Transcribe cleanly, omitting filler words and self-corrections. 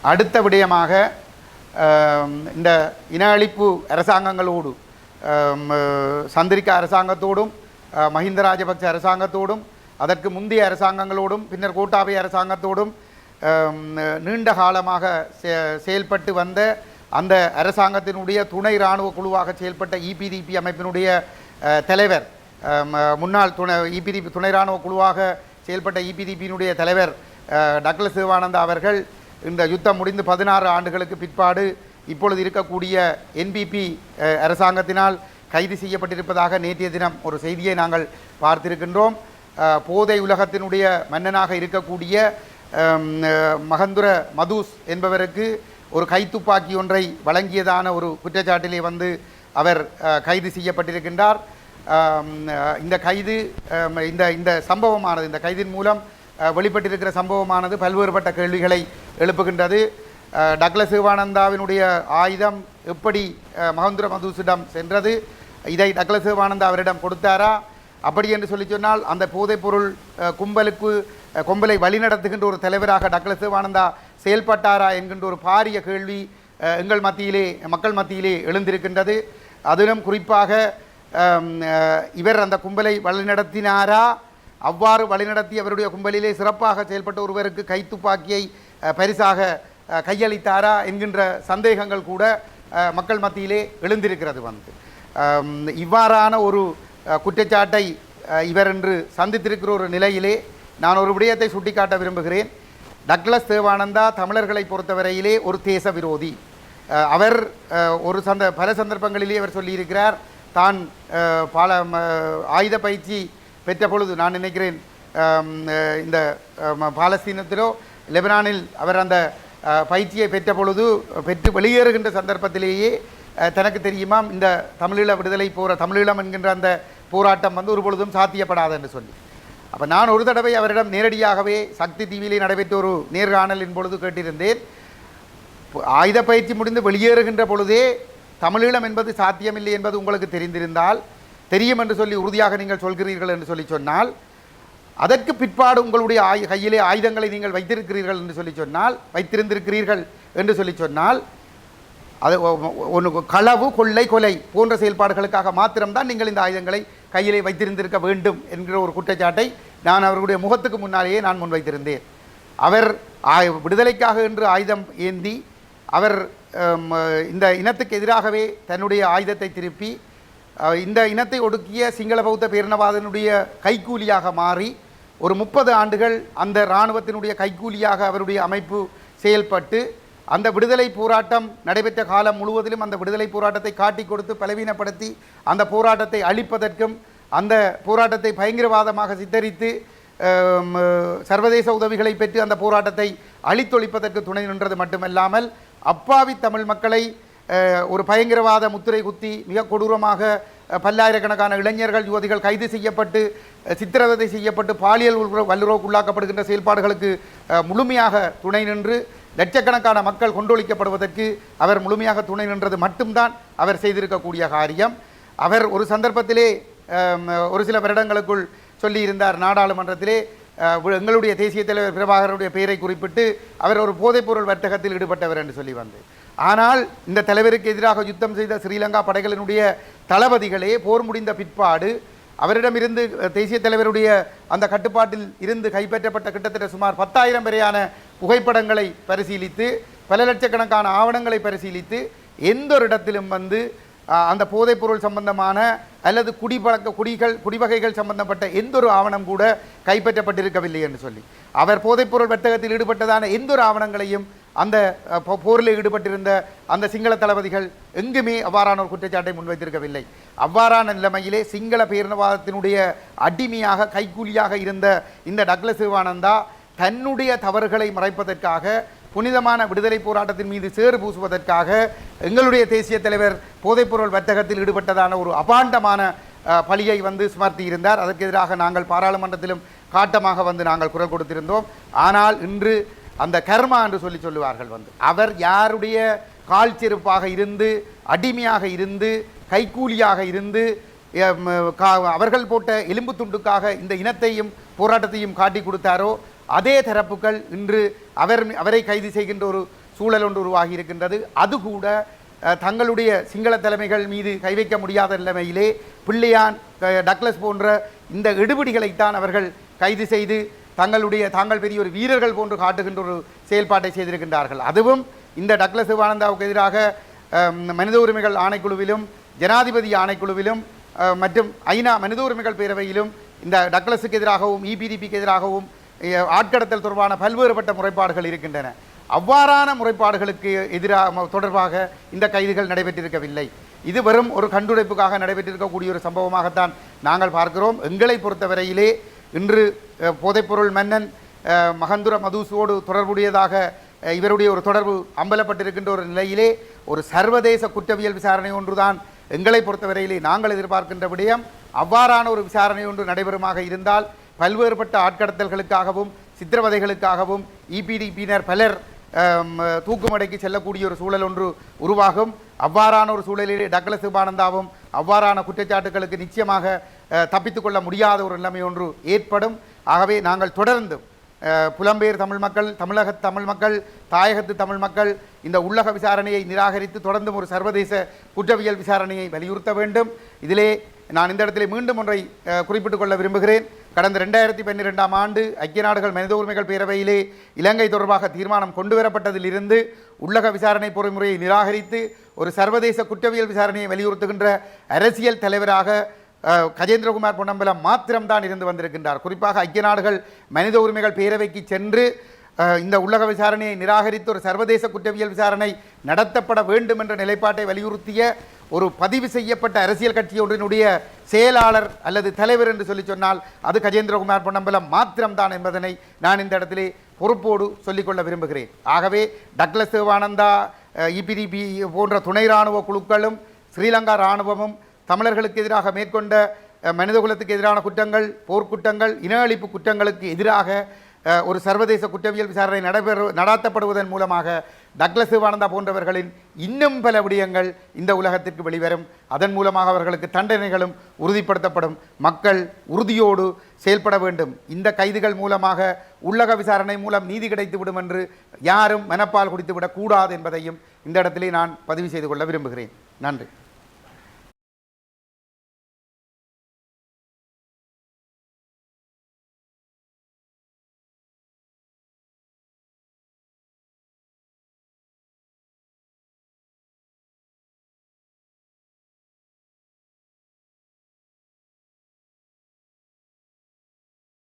அடுத்த விடயமாக இந்த இன அழிப்பு அரசாங்கங்களோடு சந்திரிகா அரசாங்கத்தோடும் மஹிந்த ராஜபக்ச அரசாங்கத்தோடும் அதற்கு முந்தைய அரசாங்கங்களோடும் பின்னர் கோட்டாபய அரசாங்கத்தோடும் நீண்ட காலமாக செயல்பட்டு வந்த அந்த அரசாங்கத்தினுடைய துணை இராணுவ குழுவாக செயல்பட்ட இபிடிபி அமைப்பினுடைய தலைவர் முன்னாள் இபிடிபி துணை இராணுவ குழுவாக செயல்பட்ட இபிடிபியினுடைய தலைவர் டக்ளஸ் தேவானந்தா அவர்கள் இந்த யுத்தம் முடிந்து 16 ஆண்டுகளுக்கு பிற்பாடு இப்பொழுது இருக்கக்கூடிய என்பிபி அரசாங்கத்தினால் கைது செய்யப்பட்டிருப்பதாக நேற்றைய தினம் ஒரு செய்தியை நாங்கள் பார்த்திருக்கின்றோம். போதை உலகத்தினுடைய மன்னனாக இருக்கக்கூடிய மகந்துர மதுஸ் என்பவருக்கு ஒரு கைத்துப்பாக்கி ஒன்றை வழங்கியதான ஒரு குற்றச்சாட்டிலே வந்து அவர் கைது செய்யப்பட்டிருக்கின்றார். இந்த கைது இந்த சம்பவமானது இந்த கைதின் மூலம் வெளிப்பட்டிருக்கிற சம்பவமானது பல்வேறுபட்ட கேள்விகளை எழுப்புகின்றது. டக்ளஸ் தேவானந்தாவினுடைய ஆயுதம் எப்படி மகந்துர மதுசிடம் சென்றது? இதை டக்ளஸ் தேவானந்தா அவரிடம் கொடுத்தாரா? அப்படி என்று சொல்லி சொன்னால் அந்த போதைப்பொருள் கும்பலை வழிநடத்துகின்ற ஒரு தலைவராக டக்ளஸ் தேவானந்தா செயல்பட்டாரா என்கின்ற ஒரு பாரிய கேள்வி மக்கள் மத்தியிலே எழுந்திருக்கின்றது. அதிலும் குறிப்பாக இவர் அந்த கும்பலை வழிநடத்தினாரா? அவ்வாறு வழிநடத்தி அவருடைய கும்பலிலே சிறப்பாக செயல்பட்ட ஒருவருக்கு கைத்துப்பாக்கியை பரிசாக கையளித்தாரா என்கின்ற சந்தேகங்கள் கூட மக்கள் மத்தியிலே எழுந்திருக்கிறது. இவ்வாறான ஒரு குற்றச்சாட்டை இவர் என்று சந்தித்திருக்கிற ஒரு நிலையிலே நான் ஒரு விடயத்தை சுட்டிக்காட்ட விரும்புகிறேன். டக்ளஸ் தேவானந்தா தமிழர்களை பொறுத்தவரையிலே ஒரு தேச விரோதி. அவர் பல சந்தர்ப்பங்களிலே அவர் சொல்லியிருக்கிறார், தான் பல ஆயுத பயிற்சி பெற்ற பொழுது, நான் நினைக்கிறேன் இந்த பாலஸ்தீனத்திலோ லெபனானில் அவர் அந்த பயிற்சியை பெற்று வெளியேறுகின்ற சந்தர்ப்பத்திலேயே தனக்கு தெரியுமாம் இந்த தமிழீழம் என்கின்ற அந்த போராட்டம் ஒரு பொழுதும் சாத்தியப்படாது என்று சொல்லி. அப்போ நான் ஒரு தடவை அவரிடம் நேரடியாகவே சக்தி டிவியிலே நடைபெற்ற ஒரு நேர்காணலின் பொழுது கேட்டிருந்தேன், ஆயுத பயிற்சி முடிந்து வெளியேறுகின்ற பொழுதே தமிழீழம் என்பது சாத்தியமில்லை என்பது உங்களுக்கு தெரியும் என்று சொல்லி உறுதியாக நீங்கள் சொல்கிறீர்கள் என்று சொன்னால், அதற்கு பிற்பாடு உங்களுடைய கையிலே ஆயுதங்களை நீங்கள் வைத்திருந்திருக்கிறீர்கள் என்று சொன்னால் அது களவு, கொள்ளை, கொலை போன்ற செயல்பாடுகளுக்காக மாத்திரம்தான் நீங்கள் இந்த ஆயுதங்களை கையிலே வைத்திருந்திருக்க வேண்டும் என்கிற ஒரு குற்றச்சாட்டை நான் அவர்களுடைய முகத்துக்கு முன்னாலேயே நான் முன்வைத்திருந்தேன். அவர் விடுதலைக்காக என்று ஆயுதம் ஏந்தி அவர் இந்த இனத்துக்கு எதிராகவே தன்னுடைய ஆயுதத்தை திருப்பி இந்த இனத்தை ஒடுக்கிய சிங்கள பௌத்த பேரினவாதனுடைய கைக்கூலியாக மாறி ஒரு 30 ஆண்டுகள் அந்த இராணுவத்தினுடைய கைக்கூலியாக அவருடைய அமைப்பு செயல்பட்டு அந்த விடுதலை போராட்டம் நடைபெற்ற காலம் முழுவதிலும் அந்த விடுதலை போராட்டத்தை காட்டி கொடுத்து பலவீனப்படுத்தி அந்த போராட்டத்தை அழிப்பதற்கும் அந்த போராட்டத்தை பயங்கரவாதமாக சித்தரித்து சர்வதேச உதவிகளை பெற்று அந்த போராட்டத்தை அழித்தொழிப்பதற்கு துணை நின்றது மட்டுமல்லாமல் அப்பாவி தமிழ் மக்களை ஒரு பயங்கரவாத முத்திரை குத்தி மிக கொடூரமாக பல்லாயிரக்கணக்கான இளைஞர்கள் யுவதிகள் கைது செய்யப்பட்டு சித்திரவதை செய்யப்பட்டு பாலியல் வல்லுறவுக்குள்ளாக்கப்படுகின்ற செயல்பாடுகளுக்கு முழுமையாக துணை நின்று லட்சக்கணக்கான மக்கள் கொண்டொழிக்கப்படுவதற்கு அவர் முழுமையாக துணை நின்றது மட்டும்தான் அவர் செய்திருக்கக்கூடிய காரியம். அவர் ஒரு சந்தர்ப்பத்திலே ஒரு சில வருடங்களுக்குள் சொல்லியிருந்தார் நாடாளுமன்றத்திலே, எங்களுடைய தேசிய தலைவர் பிரபாகருடைய பெயரை குறிப்பிட்டு அவர் ஒரு போதைப்பொருள் வர்த்தகத்தில் ஈடுபட்டவர் என்று சொல்லி ஆனால் இந்த தலைவருக்கு எதிராக யுத்தம் செய்த ஸ்ரீலங்கா படைகளினுடைய தளபதிகளே போர் முடிந்த பிற்பாடு அவரிடமிருந்து தேசிய தலைவருடைய அந்த கட்டுப்பாட்டில் இருந்து கைப்பற்றப்பட்ட கிட்டத்தட்ட சுமார் 10,000 வரையான புகைப்படங்களை பரிசீலித்து பல லட்சக்கணக்கான ஆவணங்களை பரிசீலித்து எந்த ஒரு இடத்திலும் அந்த போதைப்பொருள் சம்பந்தமான அல்லது குடிவகைகள் சம்பந்தப்பட்ட எந்த ஒரு ஆவணம் கூட கைப்பற்றப்பட்டிருக்கவில்லை என்று சொல்லி அவர் போதைப்பொருள் வர்த்தகத்தில் ஈடுபட்டதான எந்த ஒரு ஆவணங்களையும் அந்த போரில் ஈடுபட்டிருந்த அந்த சிங்கள தளபதிகள் எங்குமே அவ்வாறான ஒரு குற்றச்சாட்டை முன்வைத்திருக்கவில்லை. அவ்வாறான நிலைமையிலே சிங்கள பேரினவாதத்தினுடைய அடிமையாக கைக்கூலியாக இருந்த இந்த டக்ளஸ் தேவானந்தா தன்னுடைய தவறுகளை மறைப்பதற்காக புனிதமான விடுதலை போராட்டத்தின் மீது சேறு பூசுவதற்காக எங்களுடைய தேசிய தலைவர் போதைப்பொருள் வர்த்தகத்தில் ஈடுபட்டதான ஒரு அபாண்டமான பழியை சுமர்த்தி இருந்தார். அதற்கு எதிராக நாங்கள் பாராளுமன்றத்திலும் காட்டமாக நாங்கள் குரல் கொடுத்திருந்தோம். ஆனால் இன்று அந்த கர்மா என்று சொல்லுவார்கள் அவர் யாருடைய கால் செருப்பாக இருந்து அடிமையாக இருந்து கைக்கூலியாக இருந்து அவர்கள் போட்ட எலும்பு துண்டுக்காக இந்த இனத்தையும் போராட்டத்தையும் காட்டி கொடுத்தாரோ அதே தரப்புகள் இன்று அவரை கைது செய்கின்ற ஒரு சூழல் ஒன்று உருவாகி இருக்கின்றது. அது கூட தங்களுடைய சிங்கள தலைமைகள் மீது கை வைக்க முடியாத நிலைமையிலே பிள்ளையான் டக்ளஸ் போன்ற இந்த எடுபிடிகளைத்தான் அவர்கள் கைது செய்து தாங்கள் பெரிய ஒரு வீரர்கள் போன்று காட்டுகின்ற ஒரு செயல்பாட்டை செய்திருக்கின்றார்கள். அதுவும் இந்த டக்ளஸ் சிவானந்தாவுக்கு எதிராக மனித உரிமைகள் ஆணைக்குழுவிலும் ஜனாதிபதி ஆணைக்குழுவிலும் மற்றும் ஐநா மனித உரிமைகள் பேரவையிலும் இந்த டக்ளஸுக்கு எதிராகவும் இபிடிபிக்கு எதிராகவும் ஆட்கடத்தல் தொடர்பான பல்வேறுபட்ட முறைப்பாடுகள் இருக்கின்றன. அவ்வாறான முறைப்பாடுகளுக்கு எதிராக தொடர்பாக இந்த கைதுகள் நடைபெற்றிருக்கவில்லை. இது வெறும் ஒரு கண்டுடைப்புக்காக நடைபெற்றிருக்கக்கூடிய ஒரு சம்பவமாகத்தான் நாங்கள் பார்க்கிறோம். எங்களை பொறுத்தவரையிலே இன்று போதைப்பொருள் மன்னன் மகந்துர மதுசோடு தொடர்புடையதாக இவருடைய ஒரு தொடர்பு அம்பலப்பட்டிருக்கின்ற ஒரு நிலையிலே ஒரு சர்வதேச குற்றவியல் விசாரணை ஒன்றுதான் எங்களை பொறுத்தவரையிலே நாங்கள் எதிர்பார்க்கின்ற விடயம். அவ்வாறான ஒரு விசாரணை ஒன்று நடைபெறுமாக இருந்தால் பல்வேறுபட்ட ஆட்கடத்தல்களுக்காகவும் சித்திரவதைகளுக்காகவும் இபிடிபியினர் பலர் தூக்குமடைக்கு செல்லக்கூடிய ஒரு சூழல் ஒன்று உருவாகும். அவ்வாறான ஒரு சூழலிலே டக்ளஸ் சிவானந்தாவும் அவ்வாறான குற்றச்சாட்டுகளுக்கு நிச்சயமாக தப்பித்துக்கொள்ள முடியாத ஒரு நிலைமை ஒன்று ஏற்படும். ஆகவே நாங்கள் தொடர்ந்து புலம்பெயர் தமிழ் மக்கள், தமிழக தமிழ் மக்கள், தாயகத்து தமிழ் மக்கள் இந்த உள்ளக விசாரணையை நிராகரித்து தொடர்ந்தும் ஒரு சர்வதேச குற்றவியல் விசாரணையை வலியுறுத்த வேண்டும். இதிலே நான் இந்த இடத்திலே மீண்டும் ஒன்றை குறிப்பிட்டுக் கொள்ள விரும்புகிறேன். கடந்த 2012ஆம் ஆண்டு ஐக்கிய நாடுகள் மனித உரிமைகள் பேரவையிலே இலங்கை தொடர்பாக தீர்மானம் கொண்டுவரப்பட்டதிலிருந்து உள்ளக விசாரணை பொறிமுறையை நிராகரித்து ஒரு சர்வதேச குற்றவியல் விசாரணையை வலியுறுத்துகின்ற அரசியல் தலைவராக கஜேந்திரகுமார் பொன்னம்பலம் மாத்திரம்தான் இருந்து வந்திருக்கின்றார். குறிப்பாக ஐக்கிய நாடுகள் மனித உரிமைகள் பேரவைக்கு சென்று இந்த உள்ளக விசாரணையை நிராகரித்து ஒரு சர்வதேச குற்றவியல் விசாரணை நடத்தப்பட வேண்டும் என்ற நிலைப்பாட்டை வலியுறுத்திய ஒரு பதிவு செய்யப்பட்ட அரசியல் கட்சி ஒன்றினுடைய செயலாளர் அல்லது தலைவர் என்று சொல்லி சொன்னால் அது கஜேந்திரகுமார் பொன்னம்பலம் மாத்திரம்தான் என்பதனை நான் இந்த இடத்திலே பொறுப்போடு சொல்லிக்கொள்ள விரும்புகிறேன். ஆகவே டக்ளஸ் சிவானந்தா, இபிடிபி போன்ற துணை இராணுவ குழுக்களும் ஸ்ரீலங்கா இராணுவமும் தமிழர்களுக்கு எதிராக மேற்கொண்ட மனிதகுலத்துக்கு எதிரான குற்றங்கள், போர்க்குற்றங்கள், இன அழிப்பு குற்றங்களுக்கு எதிராக ஒரு சர்வதேச குற்றவியல் விசாரணை நடாத்தப்படுவதன் மூலமாக டக்ளஸ் சிவானந்தா போன்றவர்களின் இன்னும் பல விடயங்கள் இந்த உலகத்திற்கு வெளிவரும். அதன் மூலமாக அவர்களுக்கு தண்டனைகளும் உறுதிப்படுத்தப்படும். மக்கள் உறுதியோடு செயல்பட வேண்டும். இந்த கைதுகள் மூலமாக உள்ளக விசாரணை மூலம் நீதி கிடைத்துவிடும் என்று யாரும் மனப்பால் குடித்துவிடக் கூடாது என்பதையும் இந்த இடத்திலே நான் பதிவு செய்து கொள்ள விரும்புகிறேன். நன்றி.